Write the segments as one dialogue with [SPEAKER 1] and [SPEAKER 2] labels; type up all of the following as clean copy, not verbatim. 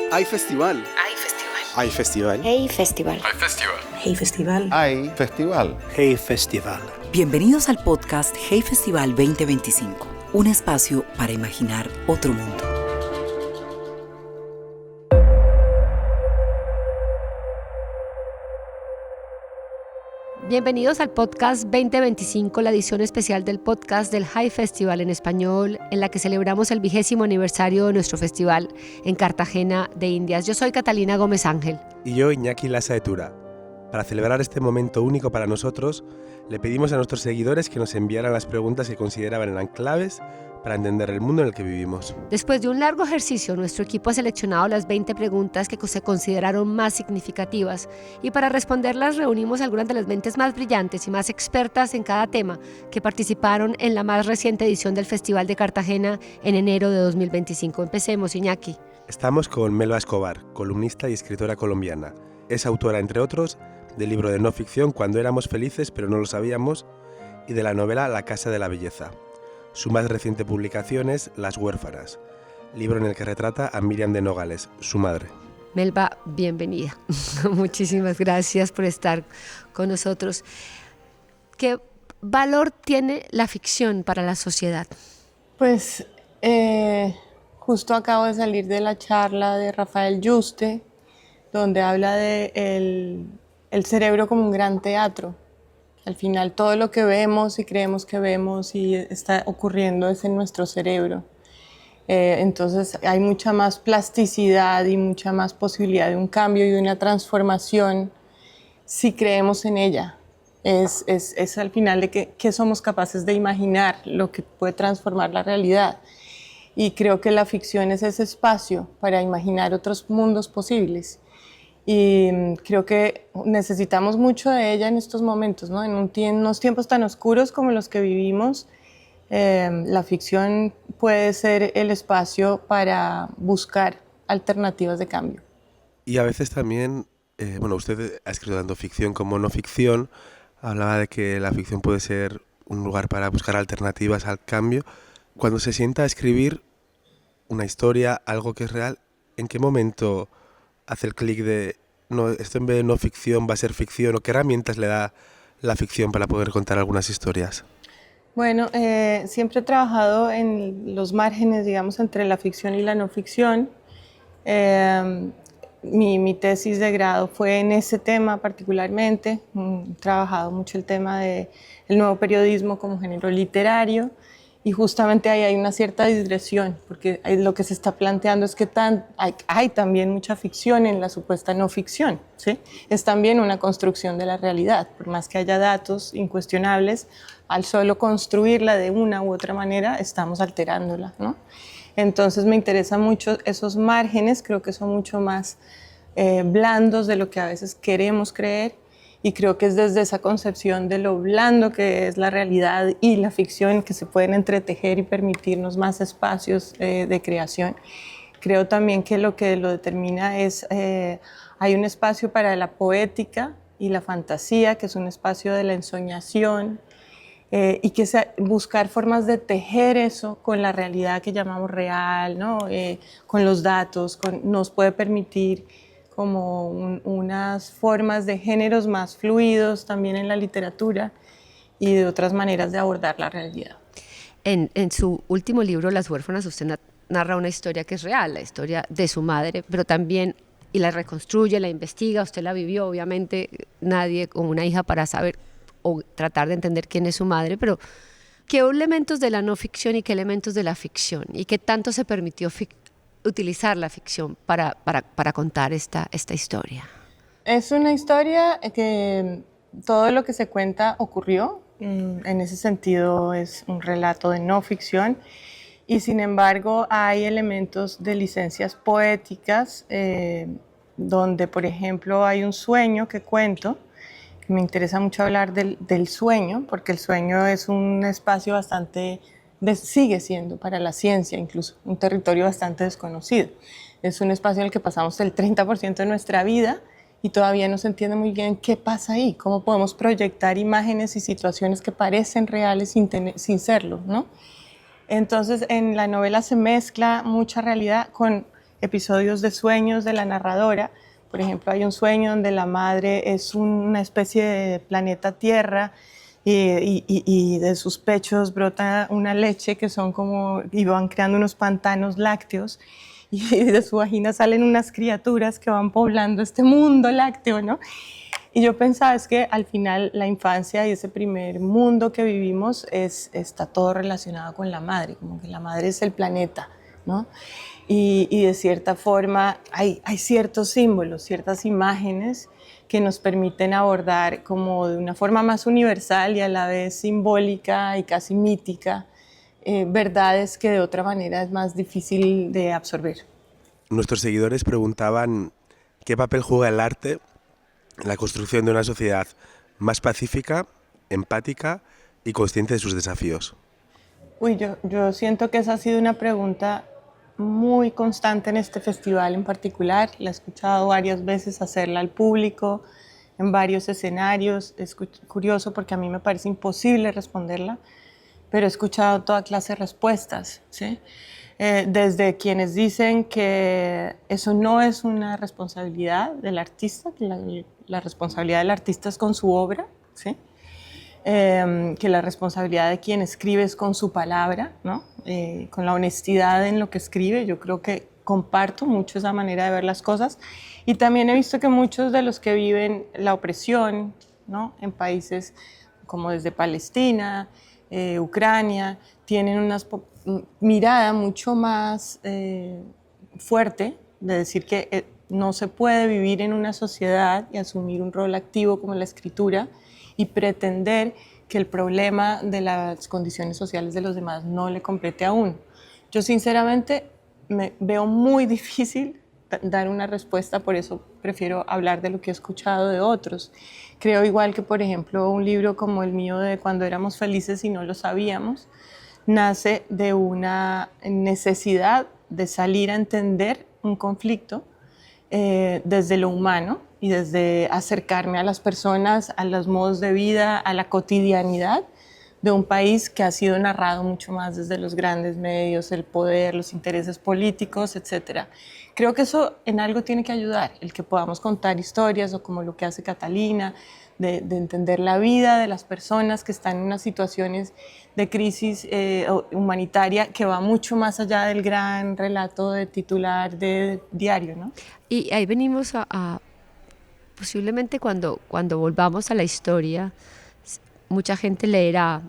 [SPEAKER 1] Hay festival.
[SPEAKER 2] Hay festival.
[SPEAKER 3] Hay festival.
[SPEAKER 2] Hey Festival.
[SPEAKER 4] Hay festival.
[SPEAKER 2] Hey Festival.
[SPEAKER 3] Hay festival.
[SPEAKER 5] Hey Festival.
[SPEAKER 6] Bienvenidos al podcast Hey Festival 2025, un espacio para imaginar otro mundo.
[SPEAKER 7] Bienvenidos al podcast 2025, la edición especial del podcast del Hay Festival en español, en la que celebramos el 20º aniversario de nuestro festival en Cartagena de Indias. Yo soy Catalina Gómez Ángel.
[SPEAKER 8] Y yo, Iñaki Lasa de Tura. Para celebrar este momento único para nosotros, le pedimos a nuestros seguidores que nos enviaran las preguntas que consideraban eran claves para entender el mundo en el que vivimos.
[SPEAKER 7] Después de un largo ejercicio, nuestro equipo ha seleccionado las 20 preguntas que se consideraron más significativas y para responderlas reunimos algunas de las mentes más brillantes y más expertas en cada tema que participaron en la más reciente edición del Festival de Cartagena en enero de 2025. Empecemos, Iñaki.
[SPEAKER 8] Estamos con Melba Escobar, columnista y escritora colombiana. Es autora, entre otros, del libro de no ficción Cuando éramos felices pero no lo sabíamos y de la novela La casa de la belleza. Su más reciente publicación es Las huérfanas, libro en el que retrata a Miriam de Nogales, su madre.
[SPEAKER 7] Melba, bienvenida. Muchísimas gracias por estar con nosotros. ¿Qué valor tiene la ficción para la sociedad?
[SPEAKER 9] Pues justo acabo de salir de la charla de Rafael Yuste, donde habla de el cerebro como un gran teatro. Al final todo lo que vemos y creemos que vemos y está ocurriendo es en nuestro cerebro. Entonces hay mucha más plasticidad y mucha más posibilidad de un cambio y de una transformación si creemos en ella. Es al final de que somos capaces de imaginar lo que puede transformar la realidad. Y creo que la ficción es ese espacio para imaginar otros mundos posibles. Y creo que necesitamos mucho de ella en estos momentos, ¿no? En unos tiempos tan oscuros como los que vivimos, la ficción puede ser el espacio para buscar alternativas de cambio.
[SPEAKER 8] Y a veces también, usted ha escrito tanto ficción como no ficción, hablaba de que la ficción puede ser un lugar para buscar alternativas al cambio. Cuando se sienta a escribir una historia, algo que es real, ¿en qué momento hace el clic de no, esto en vez de no ficción va a ser ficción? ¿O qué herramientas le da la ficción para poder contar algunas historias?
[SPEAKER 9] Bueno, siempre he trabajado en los márgenes, digamos, entre la ficción y la no ficción. Mi tesis de grado fue en ese tema particularmente. He trabajado mucho el tema del nuevo periodismo como género literario. Y justamente ahí hay una cierta digresión, porque lo que se está planteando es que hay también mucha ficción en la supuesta no ficción, ¿sí? Es también una construcción de la realidad, por más que haya datos incuestionables, al solo construirla de una u otra manera, estamos alterándola, ¿no? Entonces me interesan mucho esos márgenes, creo que son mucho más blandos de lo que a veces queremos creer. Y creo que es desde esa concepción de lo blando que es la realidad y la ficción que se pueden entretejer y permitirnos más espacios de creación. Creo también que lo determina es, hay un espacio para la poética y la fantasía, que es un espacio de la ensoñación, y que buscar formas de tejer eso con la realidad que llamamos real, ¿no? Con los datos, nos puede permitir como unas formas de géneros más fluidos también en la literatura y de otras maneras de abordar la realidad.
[SPEAKER 7] En su último libro, Las huérfanas, usted narra una historia que es real, la historia de su madre, pero también, y la reconstruye, la investiga, usted la vivió, obviamente nadie como una hija para saber o tratar de entender quién es su madre, pero ¿qué elementos de la no ficción y qué elementos de la ficción? ¿Y qué tanto se permitió utilizar la ficción para contar esta historia?
[SPEAKER 9] Es una historia que todo lo que se cuenta ocurrió, en ese sentido es un relato de no ficción y sin embargo hay elementos de licencias poéticas donde por ejemplo hay un sueño que cuento, que me interesa mucho hablar del sueño porque el sueño es un espacio bastante sigue siendo para la ciencia incluso un territorio bastante desconocido. Es un espacio en el que pasamos el 30% de nuestra vida y todavía no se entiende muy bien qué pasa ahí, cómo podemos proyectar imágenes y situaciones que parecen reales sin serlo, ¿no? Entonces en la novela se mezcla mucha realidad con episodios de sueños de la narradora. Por ejemplo, hay un sueño donde la madre es una especie de planeta Tierra y de sus pechos brota una leche que son como, y van creando unos pantanos lácteos, y de su vagina salen unas criaturas que van poblando este mundo lácteo, ¿no? Y yo pensaba, es que al final la infancia y ese primer mundo que vivimos está todo relacionado con la madre, como que la madre es el planeta, ¿no? Y de cierta forma hay ciertos símbolos, ciertas imágenes que nos permiten abordar como de una forma más universal y a la vez simbólica y casi mítica, verdades que de otra manera es más difícil de absorber.
[SPEAKER 8] Nuestros seguidores preguntaban qué papel juega el arte en la construcción de una sociedad más pacífica, empática y consciente de sus desafíos.
[SPEAKER 9] Uy, yo siento que esa ha sido una pregunta muy constante en este festival en particular. La he escuchado varias veces hacerla al público, en varios escenarios. Es curioso porque a mí me parece imposible responderla, pero he escuchado toda clase de respuestas, ¿sí? Desde quienes dicen que eso no es una responsabilidad del artista, que la responsabilidad del artista es con su obra, ¿sí? Que la responsabilidad de quien escribe es con su palabra, ¿no? Con la honestidad en lo que escribe. Yo creo que comparto mucho esa manera de ver las cosas, y también he visto que muchos de los que viven la opresión, ¿no?, en países como desde Palestina, Ucrania, tienen una mirada mucho más fuerte de decir que no se puede vivir en una sociedad y asumir un rol activo como la escritura y pretender que el problema de las condiciones sociales de los demás no le compete a uno. Yo sinceramente me veo muy difícil dar una respuesta, por eso prefiero hablar de lo que he escuchado de otros. Creo igual que, por ejemplo, un libro como el mío de Cuando éramos felices y no lo sabíamos, nace de una necesidad de salir a entender un conflicto desde lo humano y desde acercarme a las personas, a los modos de vida, a la cotidianidad de un país que ha sido narrado mucho más desde los grandes medios, el poder, los intereses políticos, etc. Creo que eso en algo tiene que ayudar, el que podamos contar historias o como lo que hace Catalina, de entender la vida de las personas que están en unas situaciones de crisis humanitaria que va mucho más allá del gran relato de titular de diario, ¿no?
[SPEAKER 7] Y ahí venimos a posiblemente cuando volvamos a la historia, mucha gente leerá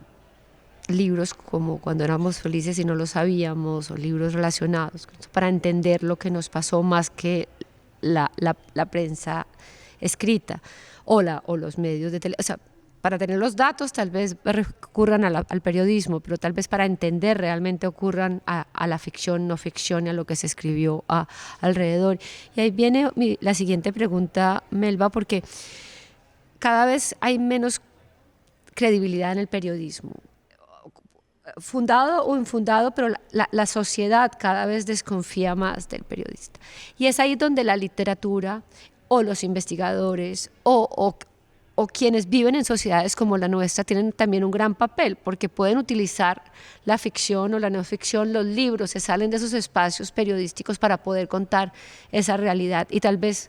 [SPEAKER 7] libros como Cuando éramos felices y no lo sabíamos, o libros relacionados, para entender lo que nos pasó más que la prensa escrita o los medios de televisión. O sea, para tener los datos tal vez recurran al periodismo, pero tal vez para entender realmente ocurran a la ficción, no ficción, y a lo que se escribió alrededor. Y ahí viene la siguiente pregunta, Melba, porque cada vez hay menos credibilidad en el periodismo, fundado o infundado, pero la sociedad cada vez desconfía más del periodista. Y es ahí donde la literatura o los investigadores o quienes viven en sociedades como la nuestra tienen también un gran papel, porque pueden utilizar la ficción o la no ficción, los libros, se salen de esos espacios periodísticos para poder contar esa realidad y tal vez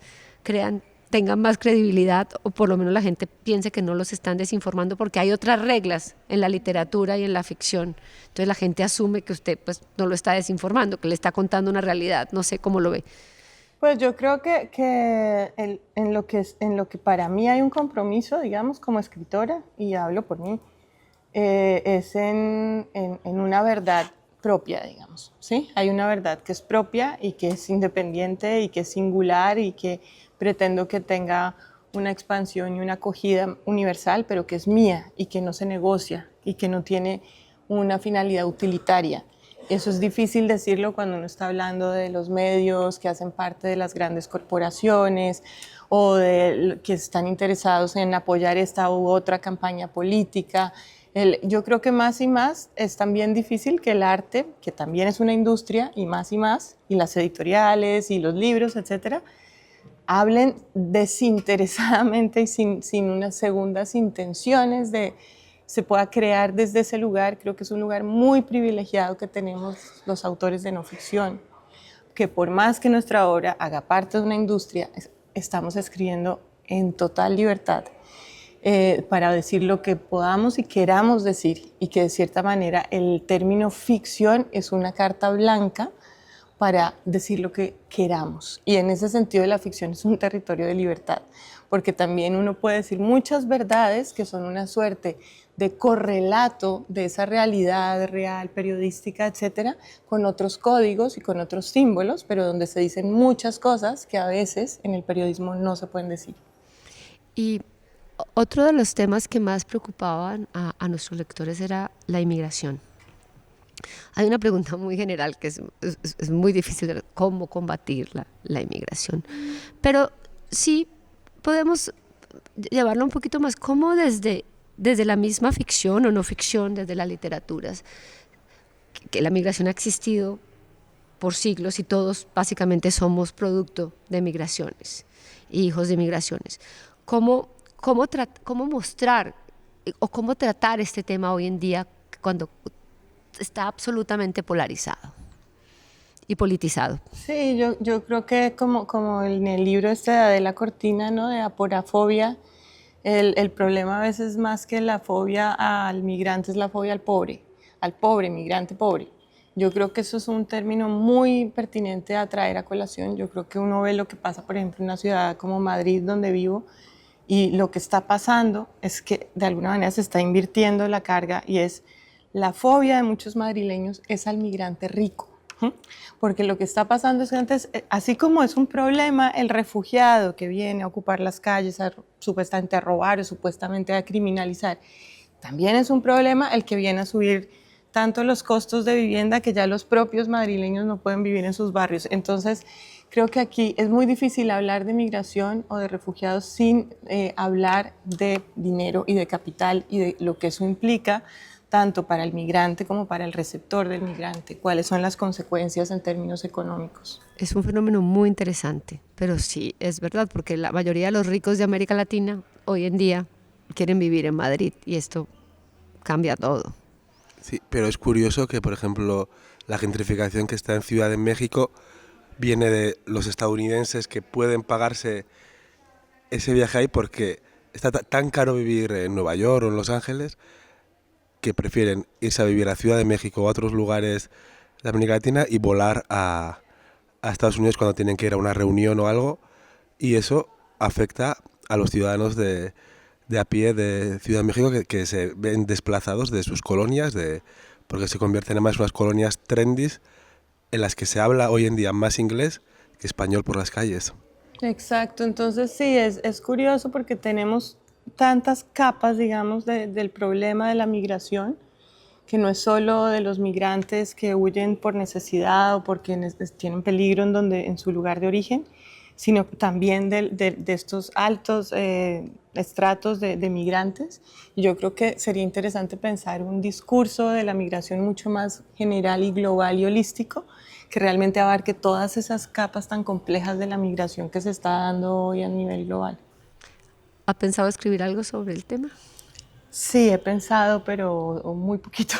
[SPEAKER 7] tengan más credibilidad, o por lo menos la gente piense que no los están desinformando, porque hay otras reglas en la literatura y en la ficción. Entonces la gente asume que usted pues no lo está desinformando, que le está contando una realidad. No sé cómo lo ve.
[SPEAKER 9] Pues yo creo que en lo que para mí hay un compromiso, digamos, como escritora, y hablo por mí, es en una verdad propia, digamos, ¿sí? Hay una verdad que es propia y que es independiente y que es singular y que pretendo que tenga una expansión y una acogida universal, pero que es mía y que no se negocia y que no tiene una finalidad utilitaria. Eso es difícil decirlo cuando uno está hablando de los medios que hacen parte de las grandes corporaciones o que están interesados en apoyar esta u otra campaña política. Yo creo que más y más es también difícil que el arte, que también es una industria, y más, y las editoriales y los libros, etcétera, hablen desinteresadamente y sin unas segundas intenciones se pueda crear desde ese lugar. Creo que es un lugar muy privilegiado que tenemos los autores de no ficción, que por más que nuestra obra haga parte de una industria, estamos escribiendo en total libertad para decir lo que podamos y queramos decir, y que de cierta manera el término ficción es una carta blanca para decir lo que queramos. Y en ese sentido la ficción es un territorio de libertad, porque también uno puede decir muchas verdades que son una suerte de correlato de esa realidad real, periodística, etcétera, con otros códigos y con otros símbolos, pero donde se dicen muchas cosas que a veces en el periodismo no se pueden decir.
[SPEAKER 7] Y otro de los temas que más preocupaban a nuestros lectores era la inmigración. Hay una pregunta muy general que es muy difícil, cómo combatir la inmigración, pero sí podemos llevarlo un poquito más, cómo desde la misma ficción o no ficción, desde las literaturas, que la migración ha existido por siglos y todos básicamente somos producto de migraciones, hijos de migraciones. ¿Cómo mostrar o cómo tratar este tema hoy en día cuando está absolutamente polarizado y politizado?
[SPEAKER 9] Sí, yo creo que como en el libro de Adela Cortina, ¿no?, de aporafobia, el problema a veces más que la fobia al migrante es la fobia al pobre migrante pobre. Yo creo que eso es un término muy pertinente a traer a colación. Yo creo que uno ve lo que pasa, por ejemplo, en una ciudad como Madrid, donde vivo, y lo que está pasando es que de alguna manera se está invirtiendo la carga, y es la fobia de muchos madrileños es al migrante rico. Porque lo que está pasando es que antes, así como es un problema el refugiado que viene a ocupar las calles, supuestamente a robar o supuestamente a criminalizar, también es un problema el que viene a subir tanto los costos de vivienda que ya los propios madrileños no pueden vivir en sus barrios. Entonces, creo que aquí es muy difícil hablar de migración o de refugiados sin hablar de dinero y de capital y de lo que eso implica, tanto para el migrante como para el receptor del migrante, cuáles son las consecuencias en términos económicos.
[SPEAKER 7] Es un fenómeno muy interesante, pero sí, es verdad, porque la mayoría de los ricos de América Latina hoy en día quieren vivir en Madrid y esto cambia todo.
[SPEAKER 8] Sí, pero es curioso que, por ejemplo, la gentrificación que está en Ciudad de México viene de los estadounidenses que pueden pagarse ese viaje ahí porque está tan caro vivir en Nueva York o en Los Ángeles que prefieren irse a vivir a Ciudad de México o a otros lugares de América Latina y volar a Estados Unidos cuando tienen que ir a una reunión o algo, y eso afecta a los ciudadanos de a pie de Ciudad de México que se ven desplazados de sus colonias, porque se convierten en más unas colonias trendys en las que se habla hoy en día más inglés que español por las calles.
[SPEAKER 9] Exacto, entonces sí, es curioso porque tenemos tantas capas, digamos, del problema de la migración, que no es solo de los migrantes que huyen por necesidad o porque tienen peligro en su lugar de origen, sino también de estos altos estratos de migrantes. Y yo creo que sería interesante pensar un discurso de la migración mucho más general y global y holístico, que realmente abarque todas esas capas tan complejas de la migración que se está dando hoy a nivel global.
[SPEAKER 7] ¿Ha pensado escribir algo sobre el tema?
[SPEAKER 9] Sí, he pensado, pero muy poquito.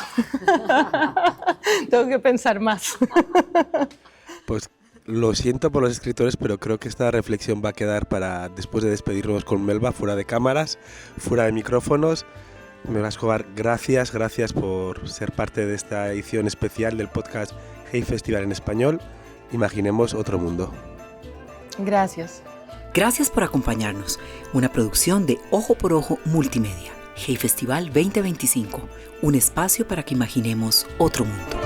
[SPEAKER 9] Tengo que pensar más.
[SPEAKER 8] Pues lo siento por los escritores, pero creo que esta reflexión va a quedar para después de despedirnos con Melba, fuera de cámaras, fuera de micrófonos. Melba Escobar, gracias por ser parte de esta edición especial del podcast Hey Festival en español. Imaginemos otro mundo.
[SPEAKER 9] Gracias.
[SPEAKER 6] Gracias por acompañarnos. Una producción de Ojo por Ojo Multimedia. Hey Festival 2025. Un espacio para que imaginemos otro mundo.